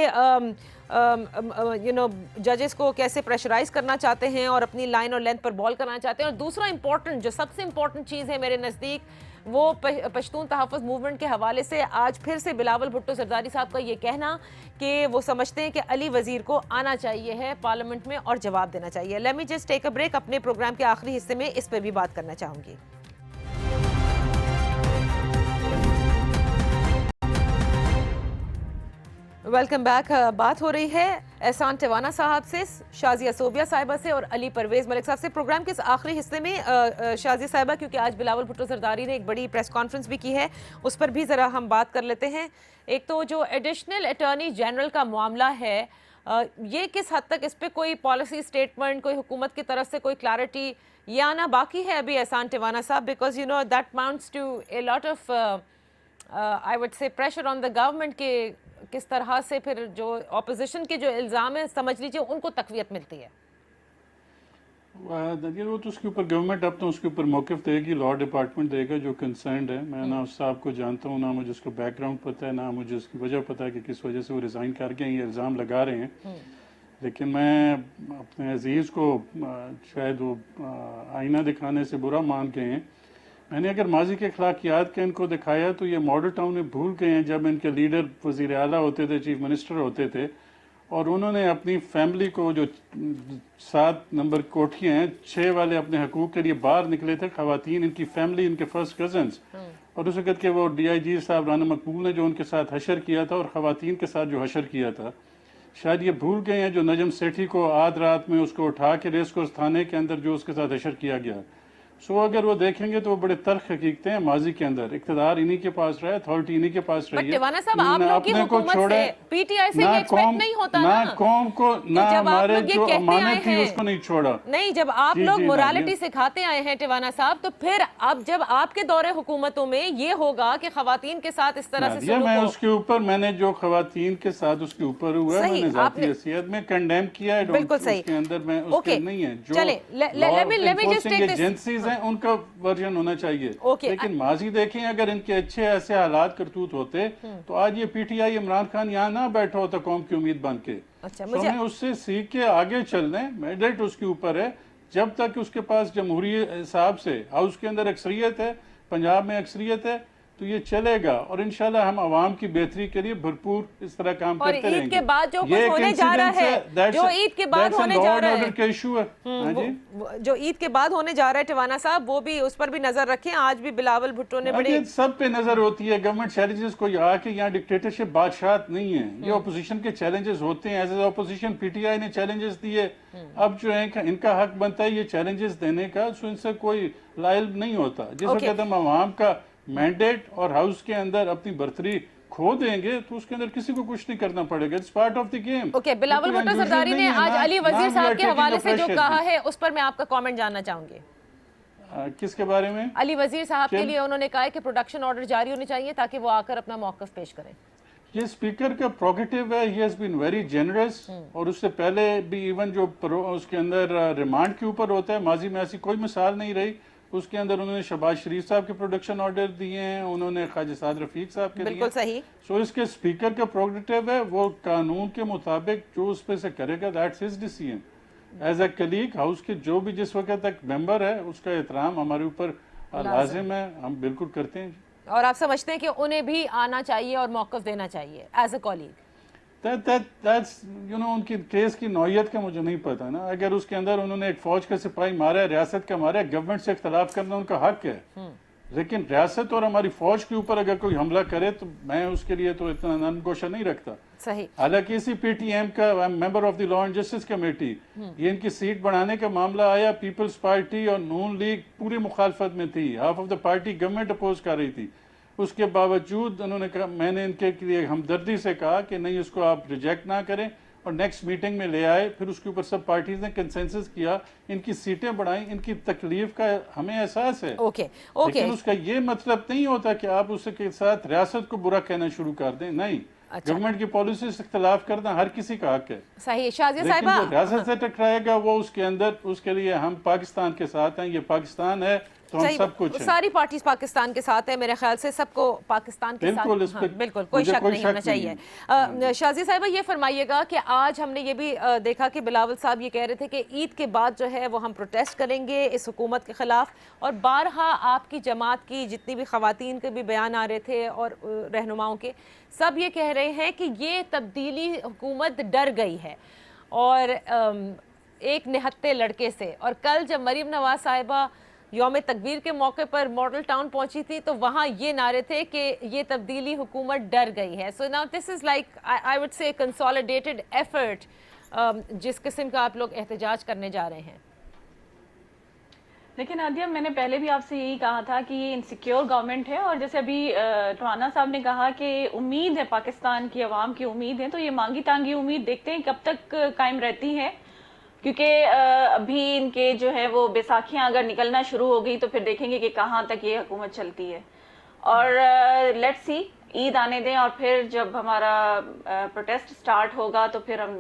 जजेस को कैसे प्रेशराइज करना चाहते हैं और अपनी लाइन और लेंथ पर बॉल करना चाहते हैं, और दूसरा इंपॉर्टेंट, जो सबसे इंपॉर्टेंट चीज़ है मेरे नज़दीक, वो पश्तून तहफ़्फ़ुज़ मूवमेंट के हवाले से आज फिर से बिलावल भुट्टो ज़रदारी साहब का ये कहना कि वो समझते हैं कि अली वज़ीर को आना चाहिए है पार्लियामेंट में और जवाब देना चाहिए। Let me just take a break. अपने प्रोग्राम के आखिरी हिस्से में इस पर भी बात करना चाहूँगी। Welcome back. बात हो रही है एहसान टिवाना साहब से, शाजिया सोबिया साहिबा से और अली परवेज मलिक साहब से। प्रोग्राम के आखिरी हिस्से में शाजिया साहिबा, क्योंकि आज बिलावल भुट्टो ज़रदारी ने एक बड़ी प्रेस कॉन्फ्रेंस भी की है, उस पर भी ज़रा हम बात कर लेते हैं। एक तो जो एडिशनल अटॉर्नी जनरल का मामला है, ये किस हद तक इस पर कोई पॉलिसी स्टेटमेंट, कोई हुकूमत की तरफ से कोई क्लैरिटी ये आना बाकी है अभी एहसान टिवाना साहब, because that amounts to a lot of I would say pressure on the government के किस तरह से फिर जो ऑपोजिशन के जो इल्ज़ाम है, समझ लीजिए, उनको तक़वियत मिलती है। वो तो उसके ऊपर गवर्नमेंट अब तो उसके ऊपर मौक़िफ़ देगी, लॉ डिपार्टमेंट देगा जो कंसर्न्ड है। मैं ना उस साहब को जानता हूँ, ना मुझे उसका बैकग्राउंड पता है, ना मुझे उसकी वजह पता है कि किस वजह से वो रिज़ाइन करके ये इल्ज़ाम लगा रहे हैं। लेकिन मैं अपने अजीज़ को शायद वो आईना दिखाने से बुरा मान गए हैं। मैंने अगर माजी के अखलाकियात के इनको दिखाया तो ये मॉडल टाउन में भूल गए हैं जब इनके लीडर वज़ीर आला होते थे, चीफ मिनिस्टर होते थे, और उन्होंने अपनी फैमिली को, जो 7 नंबर कोठियाँ हैं, 6 वाले अपने हकूक़ के लिए बाहर निकले थे ख़वातीन, इनकी फैमिली, इनके फर्स्ट कज़न्स, और उस वक़्त के वो DIG साहब राना मकबूल ने जो उनके साथ हशर किया था और ख़वातीन के साथ जो हशर किया था, शायद ये भूल गए हैं। जो नजम सेठी को आध रात में उसको उठा के रेस कोर्स थाने के अंदर जो उसके साथ हशर किया गया, अगर वो देखेंगे तो वो बड़े तल्ख हकीकतें हैं माजी के अंदर। इख्तिदार इन्हीं के पास रहा है, अथॉरिटी इन्हीं के पास रही है। टिवाना साहब, आप लोग की हुकूमत से, PTI से ये एक्सपेक्ट नहीं होता ना कौम को, ना हमारे जो अमानत थी उसको नहीं छोड़ा। नहीं, जब आप लोग मोरालिटी सिखाते आए हैं टिवाना साहब, तो फिर अब जब आपके दौरे हुकूमतों में ये होगा कि खवातीन के साथ इस तरह से मैं उसके ऊपर, मैंने जो खवातीन के साथ उसके ऊपर हुआ है, मैंने ज़ाती हैसियत में कंडेम किया है। बिल्कुल सही। उसके अंदर मैं उसके नहीं है जो एजेंसीज हैं उनका वर्जन होना चाहिए। लेकिन माजी देखें, अगर इनके अच्छे ऐसे हालात करतूत होते तो आज ये PTI इमरान खान यहाँ ना बैठा होता कौम की उम्मीद बन के। अच्छा, हमें उससे सीख के आगे चलने, मैंडेट उसके ऊपर है। जब तक उसके पास जमहूरी हिसाब से हाउस के अंदर अक्सरियत है, पंजाब में अक्सरियत है, तो ये चलेगा और इंशाल्लाह हम आवाम की बेहतरी के लिए भरपूर इस तरह काम करते रहेंगे। और ईद के बाद जो कुछ होने जा रहा है, जो ईद के बाद होने जा रहा है, का इशू है, जो ईद के बाद होने जा रहा है टिवाना साहब, वो भी, उस पर भी नजर रखें। आज भी बिलावल भुट्टो ने बड़े, सब पे नजर होती है। गवर्नमेंट चैलेंजेस को आके यहाँ डिक्टेटरशिप बादशाह नहीं है, ये अपोजिशन के चैलेंजेस होते हैं। एज ए अपोजिशन PTI ने चैलेंजेस दिए, अब जो है इनका हक बनता है ये चैलेंजेस देने का, सो इनसे कोई लायल नहीं होता। जिस वक्त हम आवाम का मैंडेट और हाउस के अंदर अपनी बर्तरी खो देंगे तो उसके अंदर किसी को कुछ नहीं करना पड़ेगा। It's part of the game. Okay, Bilawal Bhutto Zardari ने आज अली वजीर साहब के हवाले से जो कहा है, उस पर मैं आपका कमेंट जानना चाहूंगी। किसके बारे में? अली वजीर साहब के लिए उन्होंने कहा है कि प्रोडक्शन ऑर्डर जारी होने चाहिए ताकि वो आकर अपना मौक़िफ़ पेश करें। ये स्पीकर का प्रोगेटिव है, he has been very generous. और उससे पहले भी इवन जो उसके अंदर रिमांड के ऊपर होता है, माजी में ऐसी कोई मिसाल नहीं रही। उसके अंदर उन्होंने शहबाज शरीफ साहब के प्रोडक्शन ऑर्डर दिए हैं, उन्होंने ख्वाजा साद रफीक साहब के बिल्कुल सही। सो इसके स्पीकर का प्रोगेटिव है, वो कानून के मुताबिक जो उस पे से करेगा, that's his decision. As a colleague house के जो भी जिस वक्त तक मेंबर है, उसका एहतराम हमारे ऊपर लाजिम है, हम बिल्कुल करते हैं। और आप समझते हैं कि उन्हें भी आना चाहिए और मौक़िफ़ देना चाहिए एज ए कॉलीग? that's ان کی کیس کی نوعیت کا مجھے نہیں پتا نا. اگر اس کے اندر انہوں نے ایک فوج کا سپاہی مارا ہے, ریاست کا مارا ہے, گورنمنٹ سے اختلاف کرنا ان کا حق ہے, لیکن ریاست اور ہماری فوج کے اوپر اگر کوئی حملہ کرے تو میں اس کے لیے تو اتنا نرم گوشہ نہیں رکھتا. صحیح. حالانکہ اسی پی ٹی ایم کا member of the law and justice committee, یہ ان کی سیٹ بڑھانے کا معاملہ آیا, پیپلز پارٹی اور نون لیگ پوری مخالفت میں تھی, half of the party government oppose کر رہی تھی. اس کے باوجود انہوں نے کہا, میں نے ان کے لیے ہمدردی سے کہا کہ نہیں اس کو آپ ریجیکٹ نہ کریں, اور نیکسٹ میٹنگ میں لے آئے. پھر اس کے اوپر سب پارٹیز نے کنسنسس کیا, ان کی سیٹیں بڑھائیں, ان کی تکلیف کا ہمیں احساس ہے. لیکن اس کا یہ مطلب نہیں ہوتا کہ آپ اس کے ساتھ ریاست کو برا کہنا شروع کر دیں. نہیں, گورنمنٹ کی پالیسی سے اختلاف کرنا ہر کسی کا حق ہے. صحیح. شازیہ لیکن صاحبہ, جو ریاست سے ٹکرائے گا وہ اس کے اندر, اس کے لیے ہم پاکستان کے ساتھ ہیں, یہ پاکستان ہے تو ہم سب کچھ ہیں. ساری پارٹیز پاکستان کے ساتھ ہیں, میرے خیال سے سب کو پاکستان کے ساتھ, بالکل کوئی شک نہیں ہونا چاہیے. شازیہ صاحبہ یہ فرمائیے گا کہ آج ہم نے یہ بھی دیکھا کہ بلاول صاحب یہ کہہ رہے تھے کہ عید کے بعد جو ہے وہ ہم پروٹیسٹ کریں گے اس حکومت کے خلاف, اور بارہا آپ کی جماعت کی جتنی بھی خواتین کے بھی بیان آ رہے تھے اور رہنماؤں کے, سب یہ کہہ رہے ہیں کہ یہ تبدیلی حکومت ڈر گئی ہے اور ایک نہتے لڑکے سے. اور کل جب مریم نواز صاحبہ یوم تکبیر کے موقع پر ماڈل ٹاؤن پہنچی تھی تو وہاں یہ نعرے تھے کہ یہ تبدیلی حکومت ڈر گئی ہے. So now this is like I would say consolidated effort جس قسم کا آپ لوگ احتجاج کرنے جا رہے ہیں. لیکن نادیہ, میں نے پہلے بھی آپ سے یہی کہا تھا کہ یہ انسیکیور گورنمنٹ ہے, اور جیسے ابھی ٹوانا صاحب نے کہا کہ امید ہے, پاکستان کی عوام کی امید ہے, تو یہ مانگی تانگی امید دیکھتے ہیں کب تک قائم رہتی ہے, کیونکہ ابھی ان کے جو ہے وہ بیساکھیاں اگر نکلنا شروع ہو گئی تو پھر دیکھیں گے کہ کہاں تک یہ حکومت چلتی ہے. اور لیٹس سی, عید آنے دیں, اور پھر جب ہمارا پروٹیسٹ سٹارٹ ہوگا تو پھر ہم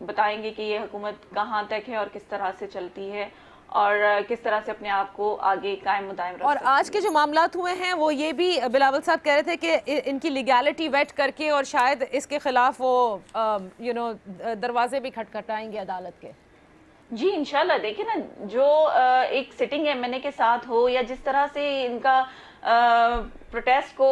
بتائیں گے کہ یہ حکومت کہاں تک ہے اور کس طرح سے چلتی ہے, اور کس طرح سے اپنے آپ کو آگے قائم مدائم رکھ. اور آج کے جو معاملات ہوئے ہیں وہ یہ بھی بلاول صاحب کہہ رہے تھے کہ ان کی لیگیلٹی ویٹ کر کے اور شاید اس کے خلاف وہ دروازے بھی کھٹکھٹائیں گے عدالت کے. جی انشاءاللہ. دیکھیں نا, جو ایک سٹنگ ایم این اے کے ساتھ ہو, یا جس طرح سے ان کا پروٹیسٹ کو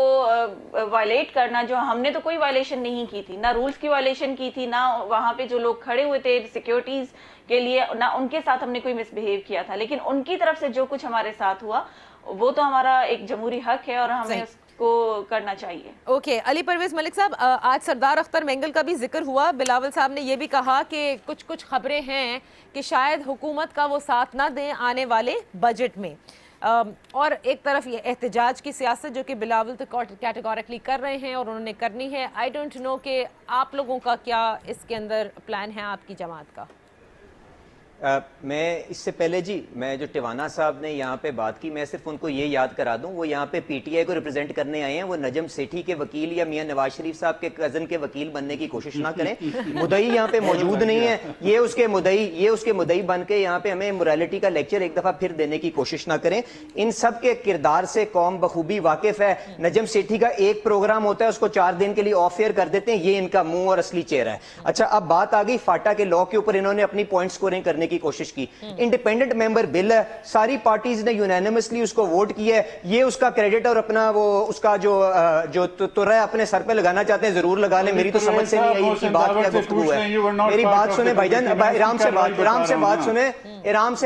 وائلیٹ کرنا, جو ہم نے تو کوئی وائلیشن نہیں کی تھی, نہ رولز کی وائلیشن کی تھی, نہ وہاں پہ جو لوگ کھڑے ہوئے تھے سیکیورٹیز کے لیے, نہ ان کے ساتھ ہم نے کوئی مس بہیو کیا تھا. لیکن ان کی طرف سے جو کچھ ہمارے ساتھ ہوا وہ تو ہمارا ایک جمہوری حق ہے اور ہمیں اس کو کرنا چاہیے. اوکے. علی پرویز ملک صاحب, آج سردار اختر مینگل کا بھی ذکر ہوا. بلاول صاحب نے یہ بھی کہا کہ کچھ خبریں ہیں کہ شاید حکومت کا وہ ساتھ نہ دیں آنے والے بجٹ میں, اور ایک طرف یہ احتجاج کی سیاست جو کہ بلاول تو کیٹیگورکلی کر رہے ہیں اور انہوں نے کرنی ہے. آئی ڈونٹ نو کہ آپ لوگوں کا کیا اس کے اندر پلان ہے آپ کی جماعت کا. میں اس سے پہلے جی, میں جو ٹوانا صاحب نے یہاں پہ بات کی, میں صرف ان کو یہ یاد کرا دوں, وہ یہاں پہ پی ٹی آئی کو ریپرزینٹ کرنے آئے ہیں, وہ نجم سیٹھی کے وکیل یا میاں نواز شریف صاحب کے کزن کے وکیل بننے کی کوشش نہ کریں. مدعی یہاں پہ موجود نہیں ہے, یہ اس کے مدعی بن کے یہاں پہ ہمیں موریلٹی کا لیکچر ایک دفعہ پھر دینے کی کوشش نہ کریں. ان سب کے کردار سے قوم بخوبی واقف ہے. نجم سیٹھی کا ایک پروگرام ہوتا ہے, اس کو 4 دن کے لیے آف ایئر کر دیتے ہیں, یہ ان کا منہ اور اصلی چہرہ ہے. اچھا, اب بات آ گئی فاٹا کے لاء کے اوپر, انہوں نے اپنی پوائنٹ سکورنگ کرنے کی کوشش کی. انڈیپینڈنٹ ممبر بل ہے, ساری پارٹیز نے یونینمسلی اس کو ووٹ کیا ہے, یہ اس کا کریڈٹ اور اپنا وہ اس کا جو ترہ اپنے سر پہ لگانا چاہتے ہیں ضرور لگا لیں. میری تو سمجھ سے نہیں آئی ان کی بات کیا گفتگو ہے. میری بات سنیں بھائی جان, آرام سے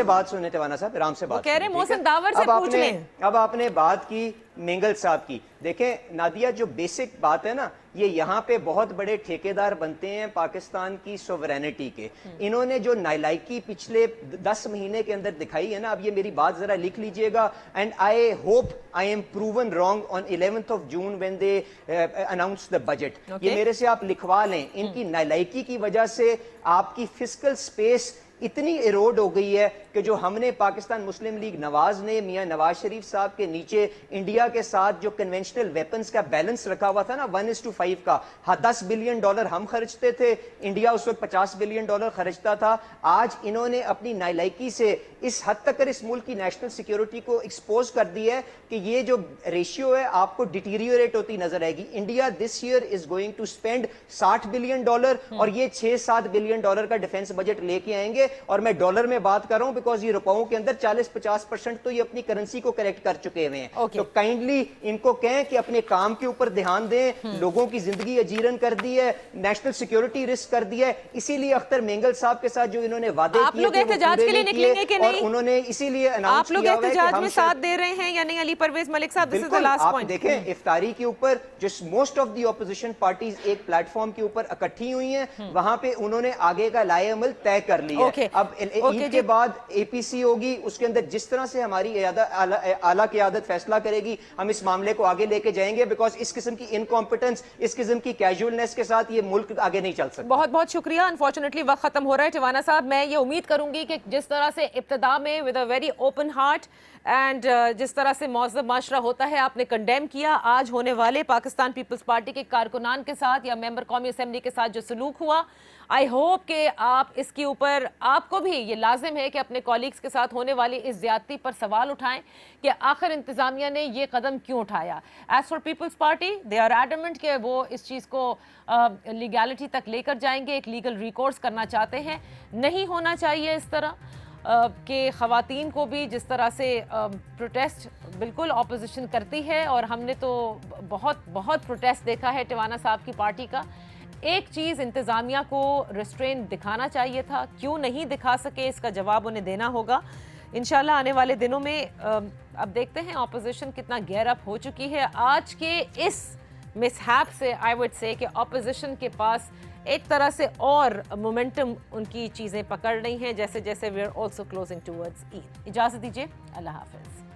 بات سنیں ٹوانا صاحب, آرام سے بات کہہ رہے محسن داور سے پوچھ لیں. اب آپ نے بات کی مینگل صاحب کی. دیکھیں نادیہ, جو بیسک بات ہے نا, یہ یہاں پہ بہت بڑے ٹھیکیدار بنتے ہیں پاکستان کی سوورینٹی کے. انہوں نے جو نالائکی پچھلے 10 مہینے کے اندر دکھائی ہے نا, اب یہ میری بات ذرا لکھ لیجئے گا, and I hope I am proven wrong on 11th of June when they announced the budget. یہ میرے سے آپ لکھوا لیں. ان کی نالائکی کی وجہ سے آپ کی فسکل سپیس اتنی ایروڈ ہو گئی ہے کہ جو ہم نے پاکستان مسلم لیگ نواز نے میاں نواز شریف صاحب کے نیچے انڈیا کے ساتھ جو کنونشنل ویپنز کا بیلنس رکھا ہوا تھا نا 1:5 کا, $10 بلین ہم خرچتے تھے, انڈیا اس وقت $50 بلین خرچتا تھا. آج انہوں نے اپنی نالائکی سے اس حد تک اس ملک کی نیشنل سیکیورٹی کو ایکسپوز کر دیا ہے کہ یہ جو ریشیو ہے آپ کو ڈیٹیریوریٹ ہوتی نظر آئے گی. India this year is going to spend $60 billion اور یہ $6-7 بلین کا ڈیفنس بجٹ لے کے آئیں گے. اور میں ڈالر میں بات کر رہا ہوں बिकॉज ये रुपयों के अंदर 40-50% तो ये अपनी करेंसी को करेक्ट कर चुके हुए हैं। Okay. तो काइंडली इनको कहें कि अपने काम के ऊपर ध्यान दें, लोगों की जिंदगी अजीरन कर दी है, नेशनल सिक्योरिटी रिस्क कर दिया है, इसीलिए अख्तर मेंगल साहब के साथ जो इन्होंने वादे आप किए लोग थे, वो एहतजाज पूरे के लिए नहीं किए, निकलेंगे कि और नहीं? उन्होंने इसीलिए आप अनाउंस लोग किया हुआ है कि एहतजाज हम में साथ दे रहे हैं या नहीं? अली परवेज मलिक साहब, दिस इज द बिल्कुल, लास्ट आप पॉइंट। देखें इफ्तारी के ऊपर जो most of the opposition parties एक प्लेटफॉर्म के ऊपर इकट्ठी हुई हैं, वहां पे उन्होंने आगे का लाए अमल तय कर लिया Okay. है। अब ईद के बाद एपीसी होगी, उसके अंदर जिस तरह से हमारी आला क़यादत फैसला करेगी, हम इस मामले को आगे लेके जाएंगे, बिकॉज इस किस्म की इनकॉम्पिटेंस, इस किस्म की कैजुअलनेस के साथ ये मुल्क आगे नहीं चल सकता। बहुत बहुत शुक्रिया। अनफॉर्चुनेटली वक्त खत्म हो रहा है टिवाना साहब। मैं ये उम्मीद करूंगी कि जिस तरह से इब्तिदा में with a very open heart and जिस तरह से मौजूद माशरा होता है आपने कंडेम किया, आज होने वाले पाकिस्तान पीपल्स पार्टी के कारकुनान के साथ या मेंबर कौमी असेंबली के साथ जो सलूक हुआ, आई होप कि आप इसके ऊपर, आपको भी ये लाजिम है कि अपने कॉलीग्स के साथ होने वाली इस ज्यादती पर सवाल उठाएं कि आखिर इंतजामिया ने ये कदम क्यों उठाया। As for Peoples Party they are adamant कि वो इस चीज़ को लीगैलिटी तक लेकर जाएंगे, एक लीगल रिकॉर्स करना चाहते हैं। नहीं होना चाहिए इस तरह कि ख़वातीन को भी जिस तरह से प्रोटेस्ट बिल्कुल ऑपोजिशन करती है, और हमने तो बहुत प्रोटेस्ट देखा है टिवाना साहब की पार्टी का। एक चीज़ इंतज़ामिया को रिस्ट्रेन दिखाना चाहिए था, क्यों नहीं दिखा सके, इसका जवाब उन्हें देना होगा इंशाल्लाह आने वाले दिनों में। अब देखते हैं ऑपोजिशन कितना गेयर अप हो चुकी है। आज के इस मिसहैप से आई वुड से कि ऑपोजिशन के पास एक तरह से और मोमेंटम उनकी चीज़ें पकड़ रही हैं, जैसे जैसे we are also closing towards Eid. इजाज़त दीजिए, अल्लाह हाफ़िज़।